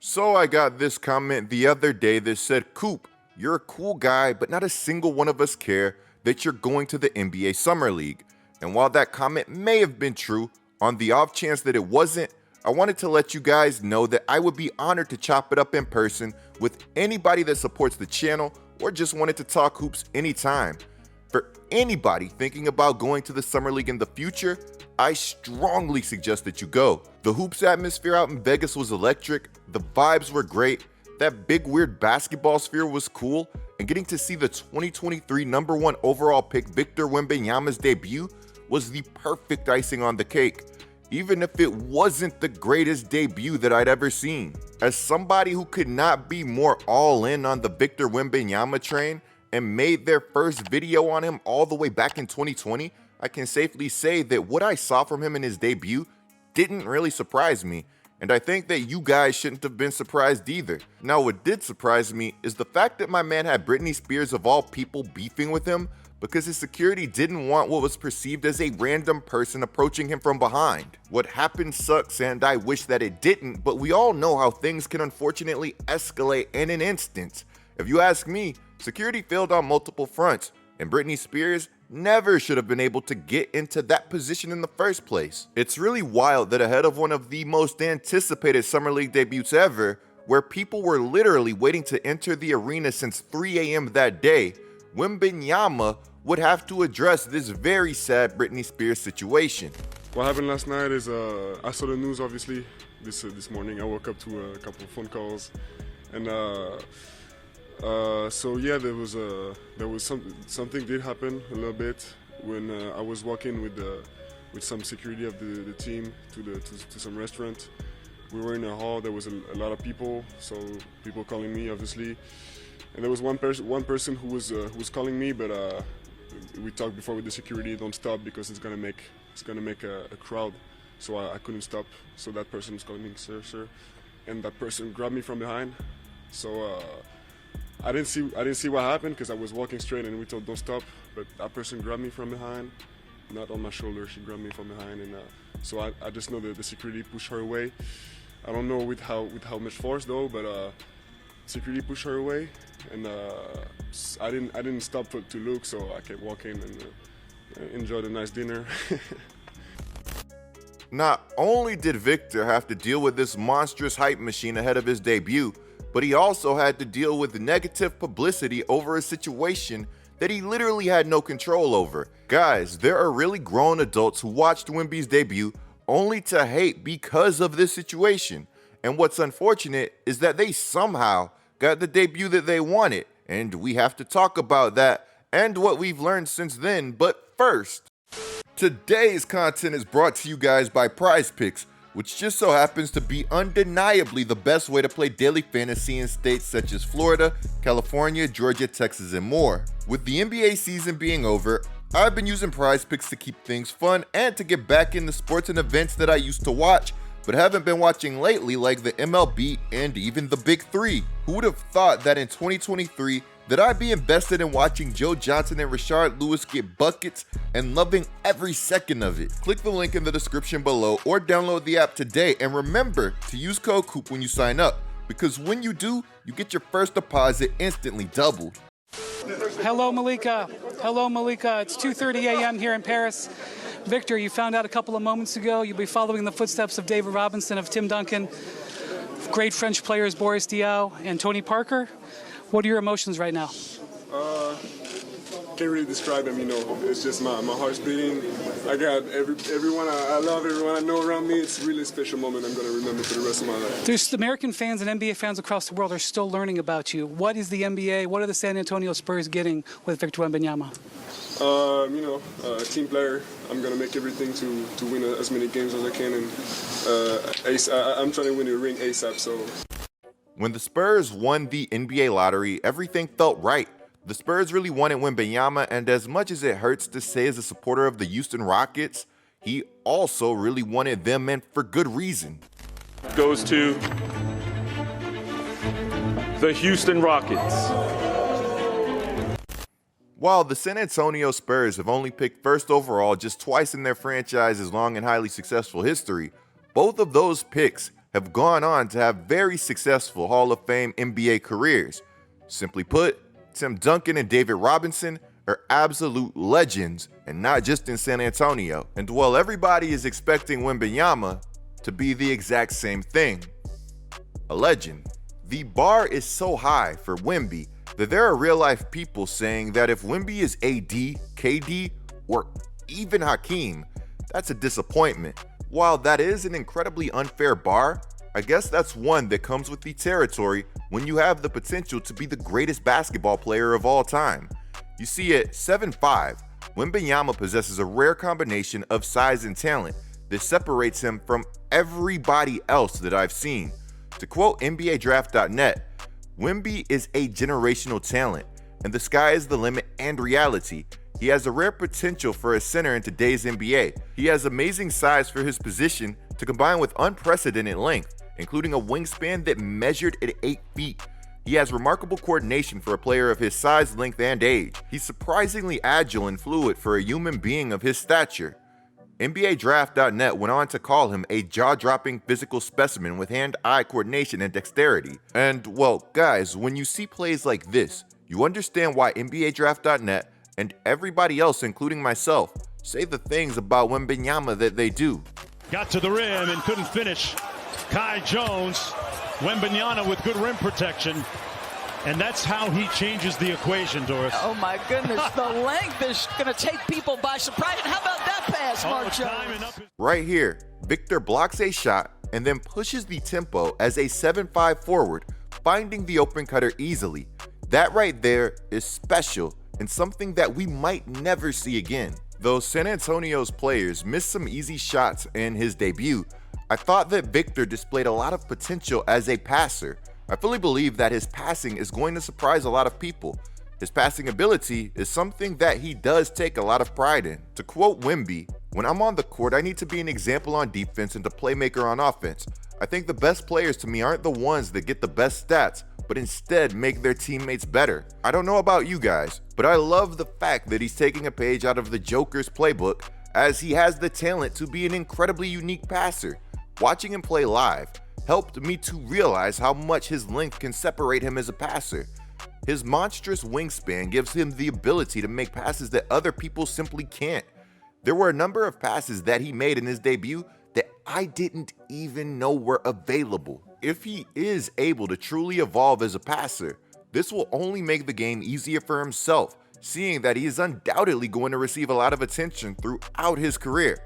So I got this comment the other day that said, "Coop, you're a cool guy, but not a single one of us care that you're going to the NBA Summer League." And while that comment may have been true, on the off chance that it wasn't, I wanted to let you guys know that I would be honored to chop it up in person with anybody that supports the channel or just wanted to talk hoops anytime. For anybody thinking about going to the Summer League in the future, I strongly suggest that you go. The hoops atmosphere out in Vegas was electric, the vibes were great, that big weird basketball sphere was cool, and getting to see the 2023 #1 overall pick Victor Wembanyama's debut was the perfect icing on the cake, even if it wasn't the greatest debut that I'd ever seen. As somebody who could not be more all in on the Victor Wembanyama train and made their first video on him all the way back in 2020, I can safely say that what I saw from him in his debut didn't really surprise me, and I think that you guys shouldn't have been surprised either. Now, what did surprise me is the fact that my man had Britney Spears of all people beefing with him because his security didn't want what was perceived as a random person approaching him from behind. What happened sucks and I wish that it didn't, but we all know how things can unfortunately escalate in an instant. If you ask me, security failed on multiple fronts, and Britney Spears never should have been able to get into that position in the first place. It's really wild that ahead of one of the most anticipated Summer League debuts ever, where people were literally waiting to enter the arena since 3 a.m. that day, Wembanyama would have to address this very sad Britney Spears situation. What happened last night is I saw the news obviously this morning. I woke up to a couple of phone calls, and so yeah, there was something did happen a little bit when I was walking with some security of the team to some restaurant. We were in a hall. There was a lot of people, so people calling me obviously, and there was one person who was calling me, but we talked before with the security. Don't stop because it's gonna make a crowd. So I couldn't stop. So that person was calling me, sir, and that person grabbed me from behind. So I didn't see what happened because I was walking straight and we told don't stop. But that person grabbed me from behind, not on my shoulder. She grabbed me from behind, and so I just know that the security pushed her away. I don't know with how much force though, but security pushed her away, and I didn't stop to look, so I kept walking and enjoyed a nice dinner. Not only did Victor have to deal with this monstrous hype machine ahead of his debut, but he also had to deal with negative publicity over a situation that he literally had no control over. Guys, there are really grown adults who watched Wemby's debut only to hate because of this situation. And what's unfortunate is that they somehow got the debut that they wanted, and we have to talk about that and what we've learned since then. But first, today's content is brought to you guys by PrizePicks, which just so happens to be undeniably the best way to play daily fantasy in states such as Florida, California, Georgia, Texas, and more. With the NBA season being over, I've been using PrizePicks to keep things fun and to get back into sports and events that I used to watch, but haven't been watching lately, like the MLB and even the Big Three. Who would have thought that in 2023 that I'd be invested in watching Joe Johnson and Rashard Lewis get buckets and loving every second of it? Click the link in the description below or download the app today, and remember to use code COOP when you sign up, because when you do, you get your first deposit instantly doubled. Hello, Malika. Hello, Malika. It's 2:30 a.m. here in Paris. Victor, you found out a couple of moments ago you'll be following the footsteps of David Robinson, of Tim Duncan, great French players Boris Diaw and Tony Parker. What are your emotions right now? Can't really describe them, it's just my heart's beating. I got everyone I love, everyone I know around me. It's really a special moment I'm going to remember for the rest of my life. There's American fans and NBA fans across the world are still learning about you. What is the NBA, what are the San Antonio Spurs getting with Victor Wembanyama? A team player. I'm going to make everything to win as many games as I can, and I'm trying to win a ring ASAP. So when the Spurs won the NBA lottery, everything felt right. The Spurs really wanted Wembanyama, and as much as it hurts to say as a supporter of the Houston Rockets, he also really wanted them, and for good reason. Goes to the Houston Rockets. While the San Antonio Spurs have only picked first overall just twice in their franchise's long and highly successful history, both of those picks have gone on to have very successful Hall of Fame NBA careers. Simply put, Tim Duncan and David Robinson are absolute legends, and not just in San Antonio. And while everybody is expecting Wembanyama to be the exact same thing, a legend, the bar is so high for Wemby that there are real-life people saying that if Wemby is AD, KD, or even Hakeem, that's a disappointment. While that is an incredibly unfair bar, I guess that's one that comes with the territory when you have the potential to be the greatest basketball player of all time. You see, at 7'5", Wembanyama possesses a rare combination of size and talent that separates him from everybody else that I've seen. To quote NBADraft.net, Wemby is a generational talent, and the sky is the limit and reality. He has a rare potential for a center in today's NBA. He has amazing size for his position to combine with unprecedented length, including a wingspan that measured at 8 feet. He has remarkable coordination for a player of his size, length, and age. He's surprisingly agile and fluid for a human being of his stature. NBADraft.net went on to call him a jaw-dropping physical specimen with hand-eye coordination and dexterity. And, well, guys, when you see plays like this, you understand why NBADraft.net and everybody else, including myself, say the things about Wembanyama that they do. Got to the rim and couldn't finish. Kai Jones, Wembanyama with good rim protection. And that's how he changes the equation, Doris. Oh, my goodness. The length is going to take people by surprise. And how about that pass, Mark Jones? Right here, Victor blocks a shot and then pushes the tempo as a 7'5" forward, finding the open cutter easily. That right there is special and something that we might never see again. Though San Antonio's players missed some easy shots in his debut, I thought that Victor displayed a lot of potential as a passer. I fully believe that his passing is going to surprise a lot of people. His passing ability is something that he does take a lot of pride in. To quote Wemby, "When I'm on the court, I need to be an example on defense and a playmaker on offense. I think the best players to me aren't the ones that get the best stats, but instead make their teammates better." I don't know about you guys, but I love the fact that he's taking a page out of the Joker's playbook, as he has the talent to be an incredibly unique passer. Watching him play live helped me to realize how much his length can separate him as a passer. His monstrous wingspan gives him the ability to make passes that other people simply can't. There were a number of passes that he made in his debut that I didn't even know were available. If he is able to truly evolve as a passer, this will only make the game easier for himself, seeing that he is undoubtedly going to receive a lot of attention throughout his career.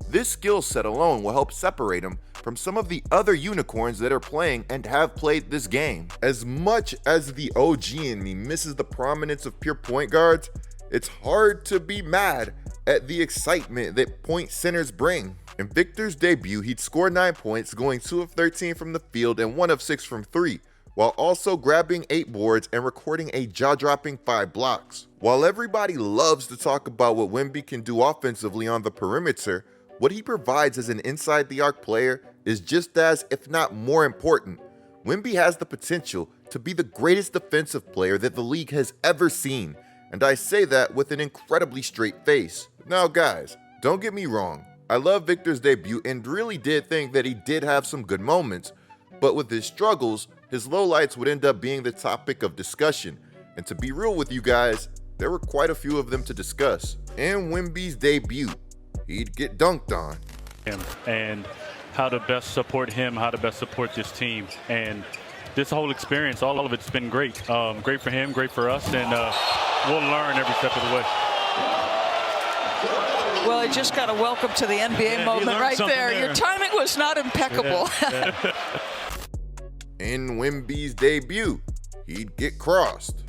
This skill set alone will help separate him from some of the other unicorns that are playing and have played this game. As much as the OG in me misses the prominence of pure point guards, it's hard to be mad at the excitement that point centers bring. In Victor's debut, he'd score 9 points, going 2 of 13 from the field and 1 of 6 from 3, while also grabbing 8 boards and recording a jaw-dropping 5 blocks. While everybody loves to talk about what Wemby can do offensively on the perimeter, what he provides as an inside-the-arc player is just as, if not more important. Wemby has the potential to be the greatest defensive player that the league has ever seen, and I say that with an incredibly straight face. Now guys, don't get me wrong, I love Victor's debut and really did think that he did have some good moments, but with his struggles, his lowlights would end up being the topic of discussion, and to be real with you guys, there were quite a few of them to discuss. In Wemby's debut, he'd get dunked on. And how to best support him, how to best support this team. And this whole experience, all of it's been great. Great for him, great for us, and we'll learn every step of the way. Well, I just got a welcome to the NBA moment right there. Your timing was not impeccable. In Wemby's debut, he'd get crossed.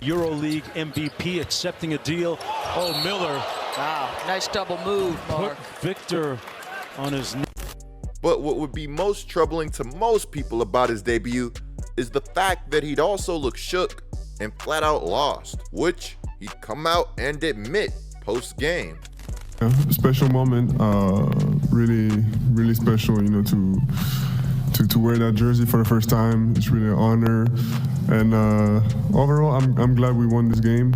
EuroLeague MVP accepting a deal. Oh, Miller. Wow, nice double move, Mark. Put Victor on his knee. But what would be most troubling to most people about his debut is the fact that he'd also look shook and flat out lost, which he'd come out and admit post-game. Yeah, special moment, really special, you know, to wear that jersey for the first time. It's really an honor, and overall, I'm glad we won this game.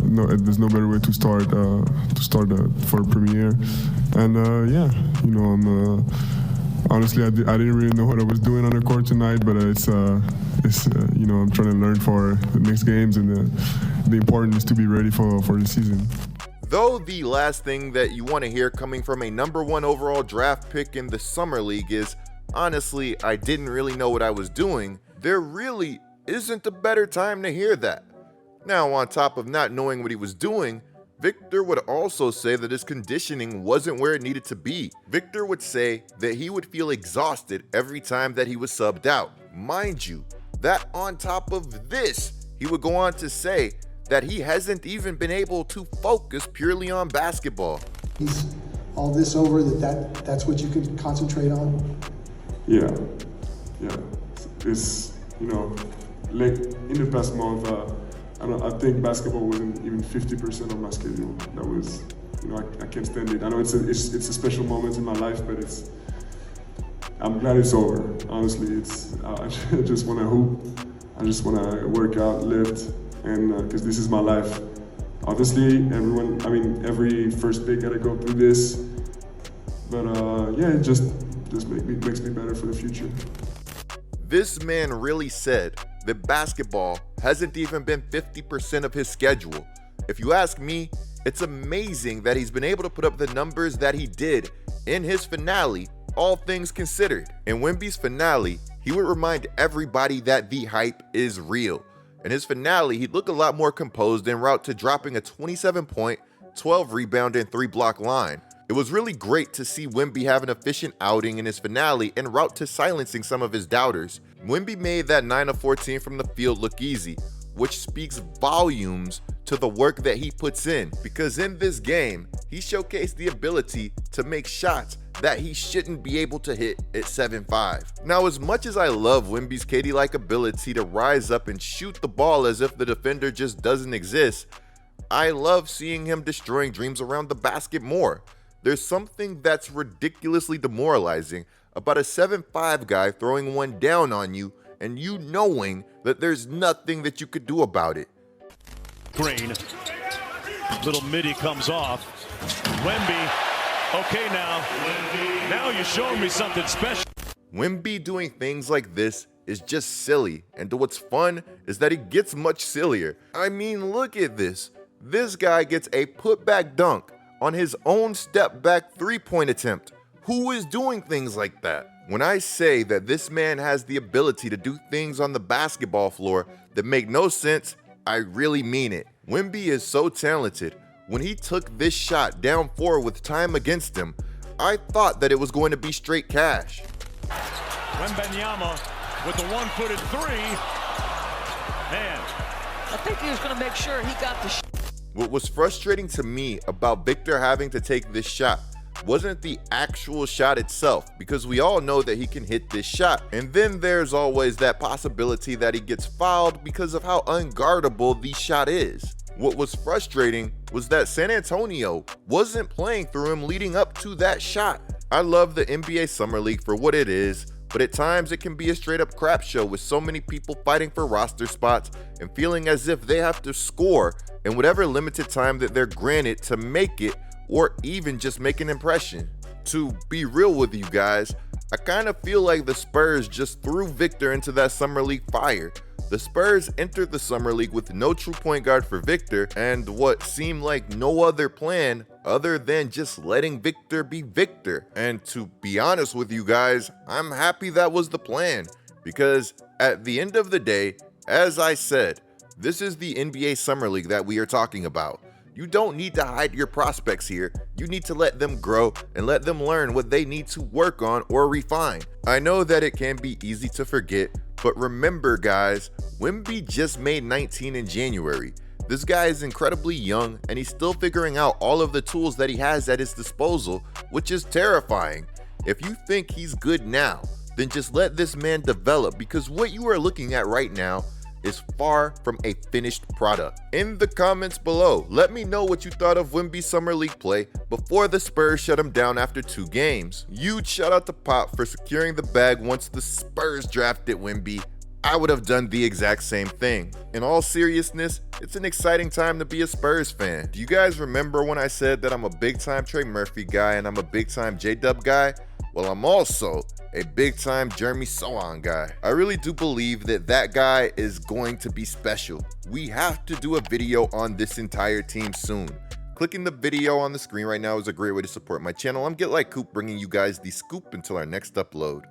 No, there's no better way to start for a premiere, and yeah, you know, Honestly, I didn't really know what I was doing on the court tonight, but it's you know, I'm trying to learn for the next games, and the importance to be ready for the season. Though the last thing that you want to hear coming from a #1 overall draft pick in the Summer League is, honestly, I didn't really know what I was doing, there really isn't a better time to hear that. Now, on top of not knowing what he was doing, Victor would also say that his conditioning wasn't where it needed to be. Victor would say that he would feel exhausted every time that he was subbed out. Mind you, that on top of this, he would go on to say that he hasn't even been able to focus purely on basketball. He's all this over, that's what you can concentrate on? Yeah. It's, you know, like in the past month, I think basketball wasn't even 50% of my schedule. That was, you know, I can't stand it. I know it's a special moment in my life, but I'm glad it's over. Honestly, I just want to hoop. I just want to work out, lift, and because this is my life. Obviously, every first pick gotta go through this, but yeah, it just makes me better for the future. This man really said that basketball hasn't even been 50% of his schedule. If you ask me, it's amazing that he's been able to put up the numbers that he did in his finale, all things considered. In Wemby's finale, he would remind everybody that the hype is real. In his finale, he'd look a lot more composed en route to dropping a 27-point, 12 rebound and 3 block line. It was really great to see Wemby have an efficient outing in his finale en route to silencing some of his doubters. Wemby made that 9 of 14 from the field look easy, which speaks volumes to the work that he puts in, because in this game, he showcased the ability to make shots that he shouldn't be able to hit at 7'5". Now, as much as I love Wemby's KD-like ability to rise up and shoot the ball as if the defender just doesn't exist, I love seeing him destroying dreams around the basket more. There's something that's ridiculously demoralizing about a 7'5" guy throwing one down on you and you knowing that there's nothing that you could do about it. Green. Little midi comes off. Wemby. Okay, now you're showing me something special. Wemby doing things like this is just silly, and what's fun is that it gets much sillier. I mean, look at this. This guy gets a putback dunk on his own step-back three-point attempt. Who is doing things like that? When I say that this man has the ability to do things on the basketball floor that make no sense, I really mean it. Wemby is so talented. When he took this shot down 4 with time against him, I thought that it was going to be straight cash. Wembanyama with the one-footed three. Man, I think he was going to make sure he got the shot. What was frustrating to me about Victor having to take this shot wasn't the actual shot itself, because we all know that he can hit this shot. And then there's always that possibility that he gets fouled because of how unguardable the shot is. What was frustrating was that San Antonio wasn't playing through him leading up to that shot. I love the NBA Summer League for what it is, but at times it can be a straight up crap show with so many people fighting for roster spots and feeling as if they have to score in whatever limited time that they're granted to make it or even just make an impression. To be real with you guys, I kind of feel like the Spurs just threw Victor into that Summer League fire. The Spurs entered the Summer League with no true point guard for Victor and what seemed like no other plan other than just letting Victor be Victor. And to be honest with you guys, I'm happy that was the plan, because at the end of the day, as I said, this is the NBA Summer League that we are talking about. You don't need to hide your prospects here. You need to let them grow and let them learn what they need to work on or refine. I know that it can be easy to forget, but remember guys, Wemby just made 19 in January. This guy is incredibly young and he's still figuring out all of the tools that he has at his disposal, which is terrifying. If you think he's good now, then just let this man develop, because what you are looking at right now is far from a finished product. In the comments below, let me know what you thought of Wemby's Summer League play before the Spurs shut him down after 2 games. Huge shout out to Pop for securing the bag once the Spurs drafted Wemby. I would have done the exact same thing. In all seriousness, it's an exciting time to be a Spurs fan. Do you guys remember when I said that I'm a big time Trey Murphy guy and I'm a big time J-Dub guy? Well, I'm also a big-time Jeremy Sochan guy. I really do believe that that guy is going to be special. We have to do a video on this entire team soon. Clicking the video on the screen right now is a great way to support my channel. I'm GetLikeCoop, bringing you guys the scoop until our next upload.